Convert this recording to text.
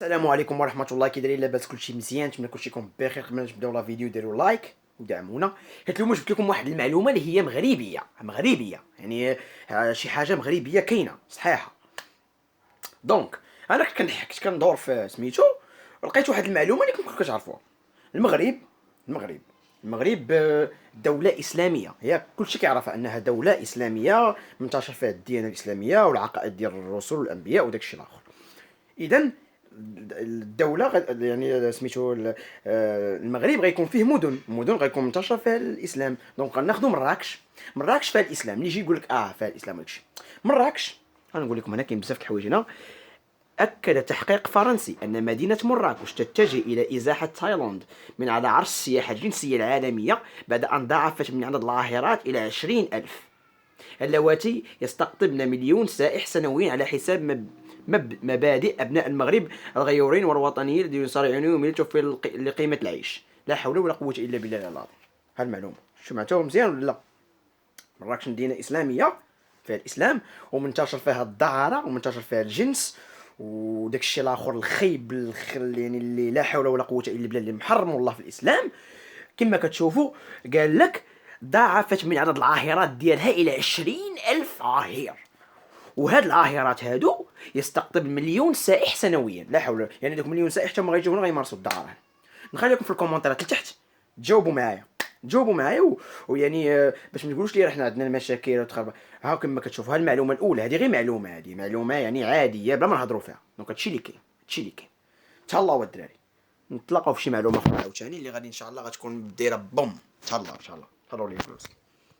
السلام عليكم ورحمه الله. كي دايرين؟ لاباس؟ كلشي مزيان؟ نتمنى كلشي يكون بخير. قبل ما نبداو لا فيديو ديروا لايك ودعمونا، حيت اليوم جبت لكم واحد المعلومه اللي هي مغربيه يعني شي حاجه مغربيه كاينه صحيحه. دونك انا كنت كندور في سميتو، لقيت واحد المعلومه اللي كنتو كتعرفوها. المغرب المغرب المغرب دولة إسلامية، هي كلشي كيعرفها أنها دولة إسلامية منتشر فيها الديانة الإسلامية والعقائد ديال الرسل والأنبياء وداكشي الآخر. إذا الدولة يعني سميتو المغرب غيكون فيه مدن غيكون منتشر فيها الإسلام. دونك غناخدو مراكش فيها الإسلام. اللي يجي يقول لك فيها الإسلام وداكشي. مراكش غنقول لكم هنا كاين بزاف د الحوايج هنا. أكد تحقيق فرنسي أن مدينة مراكش تتجه إلى إزاحة تايلاند من على عرش السياحة الجنسية العالمية بعد أن ضاعفت من عدد العاهرات إلى 20,000، اللواتي يستقطبن مليون سائح سنويا على حساب مبادئ أبناء المغرب الغيورين والوطنيين الذين يصارعون ويميلوا في لقيمة العيش. لا حول ولا قوة إلا بالله العظيم. هالمعلومة سمعتوها مزيان ولا لا؟ مراكش مدينة إسلامية فيها الإسلام ومنتشر فيها الدعارة ومنتشر فيها الجنس وداك الشيء الاخر الخيب يعني اللي لا حول ولا قوه الا بالله اللي محرم الله في الاسلام. كما كتشوفوا قال لك ضاعفت من عدد العاهرات ديالها الى 20,000 عاهر، وهاد العاهرات هادو يستقطب مليون سائح سنويا. لا حول، يعني دوك مليون سائح تما غيجيو هنا غيمارسوا الدعاره. نخليكم في الكومونتيرات لتحت تجاوبوا معايا ويعني باش ما نقولوش لي حنا عندنا المشاكل وتخرب. ها كما كتشوفوا المعلومه الاولى هذه غير معلومه، هذه معلومه يعني عاديه بلا ما نهضروا فيها. دونك هادشي اللي كاين تهلاو الدراري. نتلاقاو في شي معلومه اخرى عاوتاني اللي غادي ان شاء الله غتكون دايره بوم. تهلاو ان شاء الله. هضروا لي فلوس.